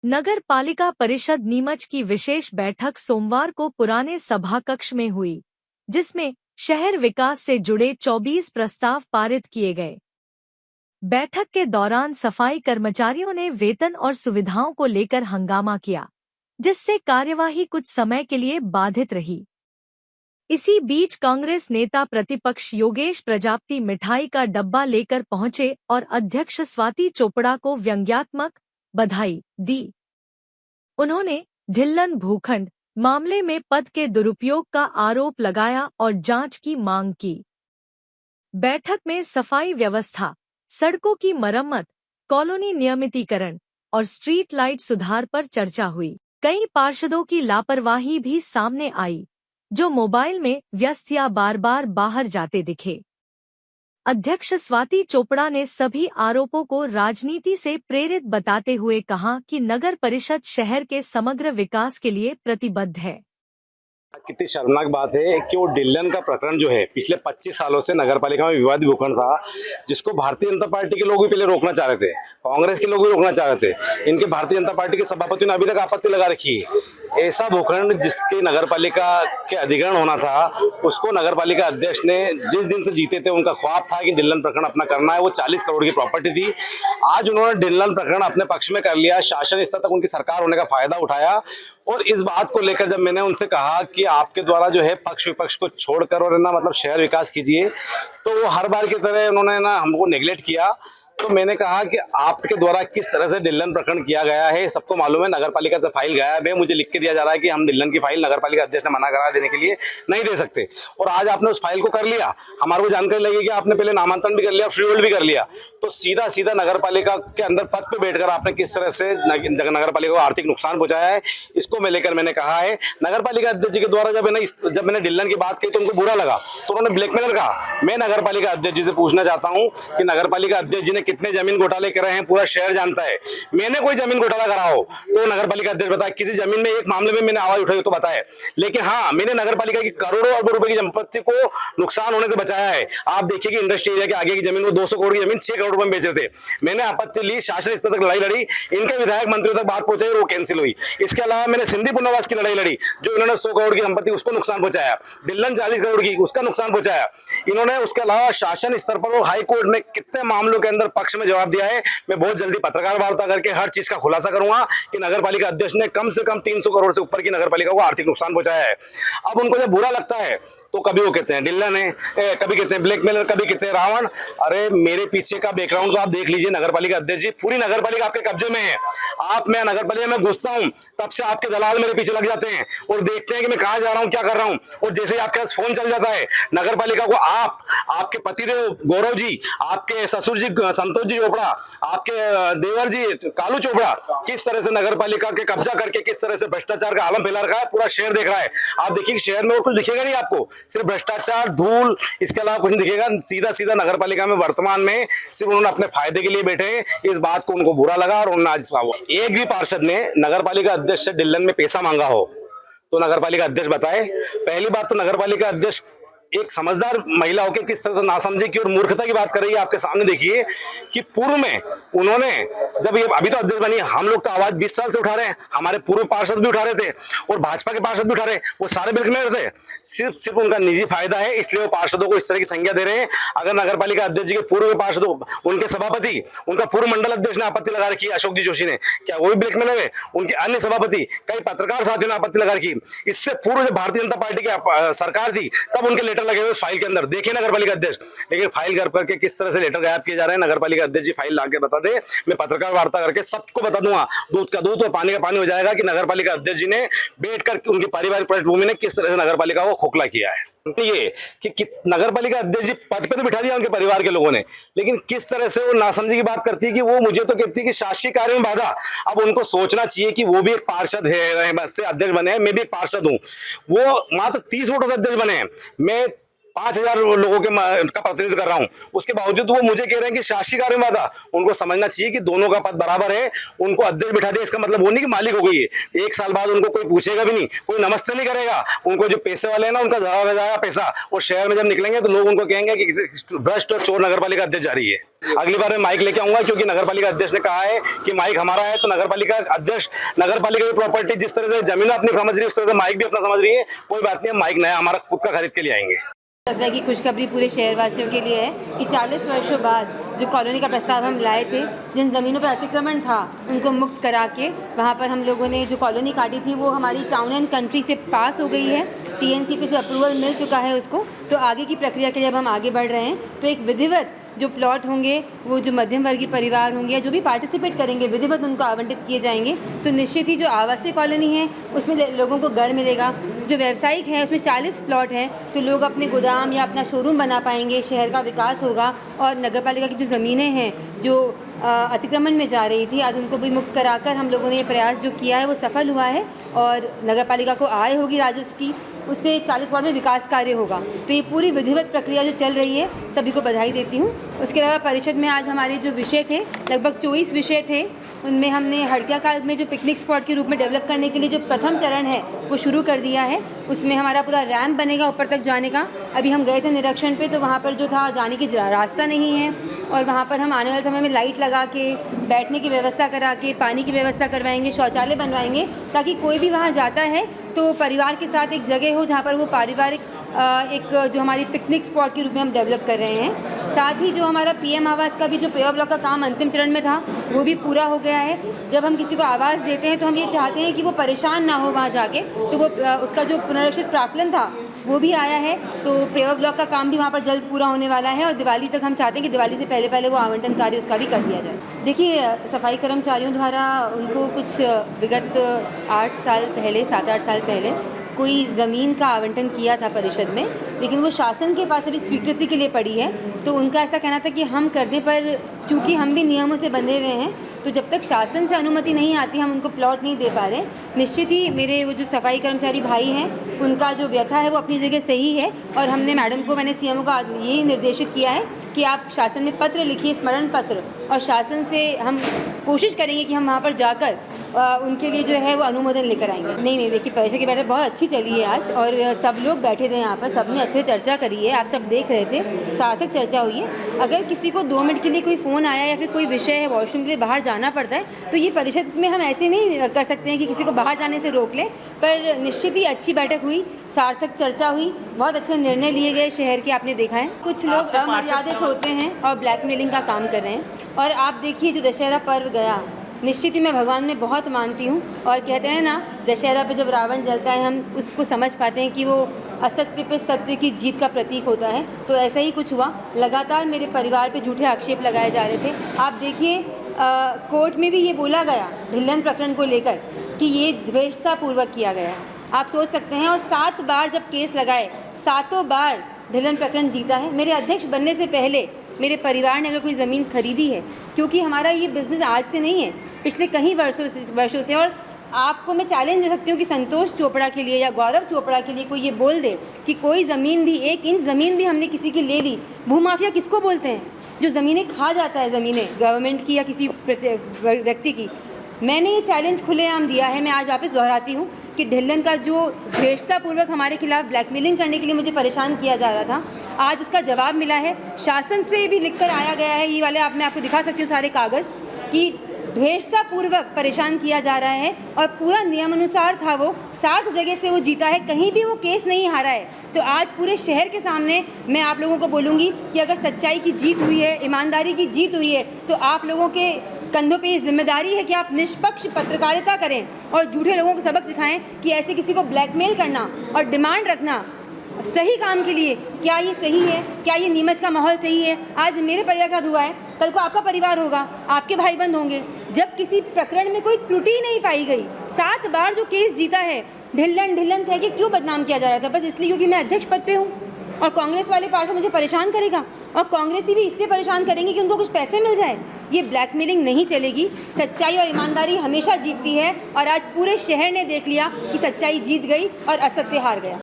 नगर पालिका परिषद नीमच की विशेष बैठक सोमवार को पुराने सभा कक्ष में हुई, जिसमें शहर विकास से जुड़े 24 प्रस्ताव पारित किए गए। बैठक के दौरान सफाई कर्मचारियों ने वेतन और सुविधाओं को लेकर हंगामा किया, जिससे कार्यवाही कुछ समय के लिए बाधित रही। इसी बीच कांग्रेस नेता प्रतिपक्ष योगेश प्रजापति मिठाई का डब्बा लेकर पहुंचे और अध्यक्ष स्वाति चोपड़ा को व्यंग्यात्मक बधाई दी। उन्होंने ढिल्लन भूखंड मामले में पद के दुरुपयोग का आरोप लगाया और जांच की मांग की। बैठक में सफाई व्यवस्था, सड़कों की मरम्मत, कॉलोनी नियमितीकरण और स्ट्रीट लाइट सुधार पर चर्चा हुई। कई पार्षदों की लापरवाही भी सामने आई, जो मोबाइल में व्यस्त या बार बार बाहर जाते दिखे। अध्यक्ष स्वाति चोपड़ा ने सभी आरोपों को राजनीति से प्रेरित बताते हुए कहा कि नगर परिषद शहर के समग्र विकास के लिए प्रतिबद्ध है। कितनी शर्मनाक बात है कि वो ढिल्लन का प्रकरण जो है पिछले 25 सालों से नगर पालिका में विवादित भूखंड था, जिसको भारतीय जनता पार्टी के लोग भी पहले रोकना चाह रहे थे, कांग्रेस के लोग भी रोकना चाह रहे थे। इनके भारतीय जनता पार्टी के सभापति ने अभी तक आपत्ति लगा रखी है। ऐसा भूखंड जिसके नगर पालिका के अधिग्रहण होना था, उसको नगर पालिका अध्यक्ष ने जिस दिन से जीते थे उनका ख्वाब था कि ढिल्लन प्रकरण अपना करना है। वो 40 करोड़ की प्रॉपर्टी थी। आज उन्होंने ढिल्लन प्रकरण अपने पक्ष में कर लिया, शासन स्तर तक उनकी सरकार होने का फायदा उठाया। और इस बात को लेकर जब मैंने उनसे कहा कि आपके द्वारा जो है पक्ष विपक्ष को छोड़कर और ना मतलब शहर विकास कीजिए, तो वो हर बार की तरह उन्होंने ना हमको नेग्लेक्ट किया। तो मैंने कहा कि आपके द्वारा किस तरह से ढिल्लन प्रकरण किया गया है सबको मालूम है। नगर पालिका से फाइल गायब है, मुझे लिख के दिया जा रहा है कि हम ढिल्लन की फाइल नगर पालिका अध्यक्ष ने मना करा देने के लिए नहीं दे सकते। और आज आपने उस फाइल को कर लिया, हमारे को जानकारी लगी कि आपने पहले नामांतरण भी कर लिया, फ्री होल्ड भी कर लिया। तो सीधा सीधा नगर पालिका के अंदर पद पे बैठकर आपने किस तरह से नगर पालिका को आर्थिक नुकसान पहुंचाया है, इसको मैं लेकर मैंने कहा है। नगर पालिका अध्यक्ष जी के द्वारा जब मैंने ढिल्लन की बात कही तो उनको बुरा लगा, तो उन्होंने ब्लैकमेलर कहा। मैं नगर पालिका अध्यक्ष जी से पूछना चाहता हूँ कि नगर पालिका अध्यक्ष जी ने कितने जमीन घोटाले करे हैं, पूरा शहर जानता है। मैंने कोई जमीन घोटाला करा हो तो नगर पालिका अध्यक्ष बताए, किसी जमीन में एक मामले में मैंने आवाज उठाई तो बताए। लेकिन हाँ, मैंने नगर पालिका की करोड़ों अरबों रुपए की संपत्ति को नुकसान होने से बचाया है। आप देखिए कि इंडस्ट्री एरिया के आगे की जमीन, वो 200 करोड़ की जमीन 6 करोड़ रुपए में बेच रहे थे। मैंने आपत्ति ली, शासन स्तर तक लड़ाई लड़ी, इनके विधायक मंत्रियों तक बात पहुंचाई और वो कैंसिल हुई। इसके अलावा मैंने सिंधी पुनर्वास की लड़ाई लड़ी, जो इन्होंने 100 करोड़ की संपत्ति उसको नुकसान पहुंचाया, ढिल्लन 40 करोड़ की उसका नुकसान पहुंचाया इन्होंने। उसके अलावा शासन स्तर पर वो हाई कोर्ट में कितने मामलों के अंदर पक्ष में जवाब दिया है। मैं बहुत जल्दी पत्रकार वार्ता करके हर चीज का खुलासा करूंगा कि नगर पालिका अध्यक्ष ने कम से कम 300 करोड़ से ऊपर की नगर पालिका को आर्थिक नुकसान पहुंचाया है। अब उनको जब बुरा लगता है तो कभी वो कहते हैं ढिल्लन है, कभी कहते हैं ब्लैकमेलर, कभी कहते हैं रावण। अरे मेरे पीछे का बैकग्राउंड तो आप देख लीजिए। नगर पालिका अध्यक्ष जी, पूरी नगर पालिका आपके कब्जे में है। मैं नगर पालिका में घुसता हूं तब से आपके दलाल मेरे पीछे लग जाते हैं और देखते हैं कि मैं कहां जा रहा हूं, क्या कर रहा हूं। और जैसे ही आपके पास फोन चल जाता है, नगर पालिका को आपके पतिदेव गौरव जी, आपके ससुर जी संतोष जी चोपड़ा, आपके देवर जी कालू चोपड़ा किस तरह से नगर पालिका के कब्जा करके किस तरह से भ्रष्टाचार का आलम फैला रखा है, पूरा शहर देख रहा है। आप देखिए शहर में और कुछ दिखेगा नहीं आपको, सिर्फ भ्रष्टाचार, धूल, इसके अलावा कुछ नहीं दिखेगा। सीधा सीधा नगर पालिका में वर्तमान में सिर्फ उन्होंने अपने फायदे के लिए बैठे हैं। इस बात को उनको बुरा लगा और उन्होंने आज एक भी पार्षद ने नगर पालिका अध्यक्ष से ढिल्लन में पैसा मांगा हो तो नगर पालिका अध्यक्ष बताए। पहली बात तो नगर पालिका अध्यक्ष एक समझदार महिला होकर किस तरह से नासमझी की और मूर्खता की बात कर रही है। आपके सामने देखिए कि पूर्व में उन्होंने जब ये अभी तो अध्यक्ष बनी, हम लोग तो आवाज 20 साल से उठा रहे हैं, हमारे पूर्व पार्षद भी उठा रहे थे और भाजपा के पार्षद भी उठा रहे, वो सारे ब्लैकमेलर थे। सिर्फ उनका निजी फायदा है, इसलिए वो पार्षदों को इस तरह की संज्ञा दे रहे हैं। अगर नगर पालिका अध्यक्ष जी के पूर्व पार्षदों, उनके सभापति, उनका पूर्व मंडल अध्यक्ष ने आपत्ति लगा रखी है, अशोक जी जोशी ने, क्या वो भी ब्लैकमेलर है? उनके अन्य सभापति, कई पत्रकार साथियों ने आपत्ति लगा रखी। इससे पूर्व जब भारतीय जनता पार्टी की सरकार थी तब उनके लेटर लगे हुए फाइल के अंदर, देखिए नगर पालिका अध्यक्ष। लेकिन फाइल कर करके किस तरह से लेटर गायब किए जा रहे हैं। नगर पालिका अध्यक्ष जी फाइल लाके बता दे, मैं पत्रकार वार्ता करके सबको बता दूंगा, दूध का दूध और पानी का पानी हो जाएगा कि नगर पालिका अध्यक्ष जी ने बैठकर उनकी पारिवारिक पृष्ठभूमि ने किस तरह से नगर पालिका को खोखला किया है। ये कि नगर पालिका अध्यक्ष जी पद पे तो बिठा दिया उनके परिवार के लोगों ने, लेकिन किस तरह से वो नासमझी की बात करती है कि वो मुझे तो कहती है कि शासकीय कार्य में बाधा। अब उनको सोचना चाहिए कि वो भी एक पार्षद है, से अध्यक्ष बने हैं, मैं भी एक पार्षद हूं। वो मात्र 30 वोटों से अध्यक्ष बने हैं, मैं 5,000 लोगों का प्रतिनिधित्व कर रहा हूं, उसके बावजूद वो मुझे कह रहे हैं कि शासी कार्य में था। उनको समझना चाहिए कि दोनों का पद बराबर है। उनको अध्यक्ष बिठा दिया, इसका मतलब वो नहीं कि मालिक हो गई है। 1 साल बाद उनको कोई पूछेगा भी नहीं, कोई नमस्ते नहीं करेगा। उनको जो पैसे वाले हैं ना, उनका ज्यादा हो जाएगा पैसा, और शहर में जब निकलेंगे तो लोग उनको कहेंगे कि भ्रष्ट और चोर नगर पालिका अध्यक्ष जा रही है। अगली बार मैं माइक लेके आऊंगा, क्योंकि नगर पालिका अध्यक्ष ने कहा है कि माइक हमारा है। तो नगर पालिका अध्यक्ष नगर पालिका की प्रॉपर्टी जिस तरह से जमीन अपनी समझ रही है, उस तरह से माइक भी अपना समझ रही है। कोई बात नहीं, माइक नया हमारा खुद का खरीद के लिए आएंगे। लगता है कि खुशखबरी पूरे शहरवासियों के लिए है कि 40 वर्षों बाद जो कॉलोनी का प्रस्ताव हम लाए थे, जिन ज़मीनों पर अतिक्रमण था उनको मुक्त करा के वहाँ पर हम लोगों ने जो कॉलोनी काटी थी वो हमारी टाउन एंड कंट्री से पास हो गई है। टीएनसीपी से अप्रूवल मिल चुका है उसको। तो आगे की प्रक्रिया के लिए जब हम आगे बढ़ रहे हैं तो एक विधिवत जो प्लॉट होंगे, वो जो मध्यम वर्गीय परिवार होंगे या जो भी पार्टिसिपेट करेंगे, विधिवत उनको आवंटित किए जाएंगे। तो निश्चित ही जो आवासीय कॉलोनी है उसमें लोगों को घर मिलेगा। जो व्यावसायिक है उसमें 40 प्लॉट हैं, तो लोग अपने गोदाम या अपना शोरूम बना पाएंगे, शहर का विकास होगा। और नगरपालिका की जो ज़मीनें हैं जो अतिक्रमण में जा रही थी, आज उनको भी मुक्त कराकर हम लोगों ने ये प्रयास जो किया है वो सफल हुआ है। और नगरपालिका को आय होगी राजस्व की, उससे 40 वार्ड में विकास कार्य होगा। तो ये पूरी विधिवत प्रक्रिया जो चल रही है, सभी को बधाई देती हूँ। उसके अलावा परिषद में आज हमारे जो विषय थे, लगभग 24 विषय थे। उनमें हमने हड़किया काल में जो पिकनिक स्पॉट के रूप में डेवलप करने के लिए जो प्रथम चरण है वो शुरू कर दिया है। उसमें हमारा पूरा रैम्प बनेगा ऊपर तक जाने का। अभी हम गए थे निरीक्षण पे, तो वहाँ पर जो था जाने की रास्ता नहीं है, और वहाँ पर हम आने वाले समय में लाइट लगा के, बैठने की व्यवस्था करा के, पानी की व्यवस्था करवाएंगे, शौचालय बनवाएंगे, ताकि कोई भी वहाँ जाता है तो परिवार के साथ एक जगह हो जहाँ पर वो पारिवारिक एक जो हमारी पिकनिक स्पॉट के रूप में हम डेवलप कर रहे हैं। साथ ही जो हमारा पीएम आवास का भी जो पेवर ब्लॉक का काम अंतिम चरण में था वो भी पूरा हो गया है। जब हम किसी को आवास देते हैं तो हम ये चाहते हैं कि वो परेशान ना हो वहाँ जाके, तो वो उसका जो पुनरीक्षित प्राक्कलन था वो भी आया है। तो पेवर ब्लॉक का काम भी वहाँ पर जल्द पूरा होने वाला है, और दिवाली तक हम चाहते हैं कि दिवाली से पहले पहले वो आवंटन कार्य उसका भी कर दिया जाए। देखिए, सफाई कर्मचारियों द्वारा उनको कुछ विगत 8 साल पहले, 7-8 साल पहले कोई ज़मीन का आवंटन किया था परिषद में, लेकिन वो शासन के पास अभी स्वीकृति के लिए पड़ी है। तो उनका ऐसा कहना था कि हम करने पर, चूँकि हम भी नियमों से बंधे हुए हैं, तो जब तक शासन से अनुमति नहीं आती हम उनको प्लॉट नहीं दे पा रहे। निश्चित ही मेरे वो जो सफाई कर्मचारी भाई हैं उनका जो व्यथा है वो अपनी जगह सही है, और हमने मैडम को, मैंने सीएमओ को यही निर्देशित किया है कि आप शासन में पत्र लिखिए, स्मरण पत्र, और शासन से हम कोशिश करेंगे कि हम वहाँ पर जाकर उनके लिए जो है वो अनुमोदन लेकर आएंगे। नहीं, देखिए, परिषद की बैठक बहुत अच्छी चली है आज, और सब लोग बैठे थे यहाँ पर, सबने अच्छे से चर्चा करी है, आप सब देख रहे थे, सार्थक चर्चा हुई है। अगर किसी को 2 मिनट के लिए कोई फ़ोन आया या फिर कोई विषय है, वॉशरूम के लिए बाहर जाना पड़ता है, तो ये परिषद में हम ऐसे नहीं कर सकते हैं कि किसी को बाहर जाने से रोक लें। पर निश्चित ही अच्छी बैठक हुई, सार्थक चर्चा हुई, बहुत अच्छे निर्णय लिए गए शहर के, आपने देखा है। कुछ लोग अमर्यादित होते हैं और ब्लैकमेलिंग का काम कर रहे हैं। और आप देखिए, जो दशहरा पर्व गया, निश्चित ही मैं भगवान में बहुत मानती हूँ, और कहते हैं ना, दशहरा पे जब रावण जलता है हम उसको समझ पाते हैं कि वो असत्य पे सत्य की जीत का प्रतीक होता है। तो ऐसा ही कुछ हुआ। लगातार मेरे परिवार पे झूठे आक्षेप लगाए जा रहे थे। आप देखिए, कोर्ट में भी ये बोला गया ढिल्लन प्रकरण को लेकर कि ये द्वेषतापूर्वक किया गया। आप सोच सकते हैं, और 7 बार जब केस लगाए, 7 बार ढिल्लन प्रकरण जीता है। मेरे अध्यक्ष बनने से पहले मेरे परिवार ने अगर कोई ज़मीन खरीदी है, क्योंकि हमारा ये बिज़नेस आज से नहीं है, पिछले कई वर्षों से। और आपको मैं चैलेंज दे सकती हूँ कि संतोष चोपड़ा के लिए या गौरव चोपड़ा के लिए कोई ये बोल दे कि कोई ज़मीन भी, 1 इंच ज़मीन भी हमने किसी की ले ली। भूमाफिया किसको बोलते हैं? जो ज़मीनें खा जाता है, ज़मीनें गवर्नमेंट की या किसी व्यक्ति की। मैंने ये चैलेंज खुलेआम दिया है। मैं आज वापस दोहराती हूँ कि ढिल्लन का जो द्वेषतापूर्वक हमारे खिलाफ ब्लैकमेलिंग करने के लिए मुझे परेशान किया जा रहा था, आज उसका जवाब मिला है। शासन से भी लिखकर आया गया है, ये वाले मैं आपको दिखा सकती हूँ सारे कागज़, कि द्वेषतापूर्वक परेशान किया जा रहा है, और पूरा नियमानुसार था। वो 7 जगह से वो जीता है, कहीं भी वो केस नहीं हारा है। तो आज पूरे शहर के सामने मैं आप लोगों को बोलूँगी कि अगर सच्चाई की जीत हुई है, ईमानदारी की जीत हुई है, तो आप लोगों के कंधों पे ये जिम्मेदारी है कि आप निष्पक्ष पत्रकारिता करें और झूठे लोगों को सबक सिखाएं कि ऐसे किसी को ब्लैकमेल करना और डिमांड रखना सही काम के लिए, क्या ये सही है? क्या ये नीमच का माहौल सही है? आज मेरे परिवार का हुआ है, कल को आपका परिवार होगा, आपके भाई बंद होंगे। जब किसी प्रकरण में कोई त्रुटि नहीं पाई गई, 7 बार जो केस जीता है, ढिल्लन थे कि क्यों बदनाम किया जा रहा था? बस इसलिए क्योंकि मैं अध्यक्ष पद पे हूँ, और कांग्रेस वाले पार्टी मुझे परेशान करेगा, और कांग्रेसी भी इससे परेशान करेंगे कि उनको कुछ पैसे मिल जाए। ये ब्लैकमेलिंग नहीं चलेगी। सच्चाई और ईमानदारी हमेशा जीतती है, और आज पूरे शहर ने देख लिया कि सच्चाई जीत गई और असत्य हार गया।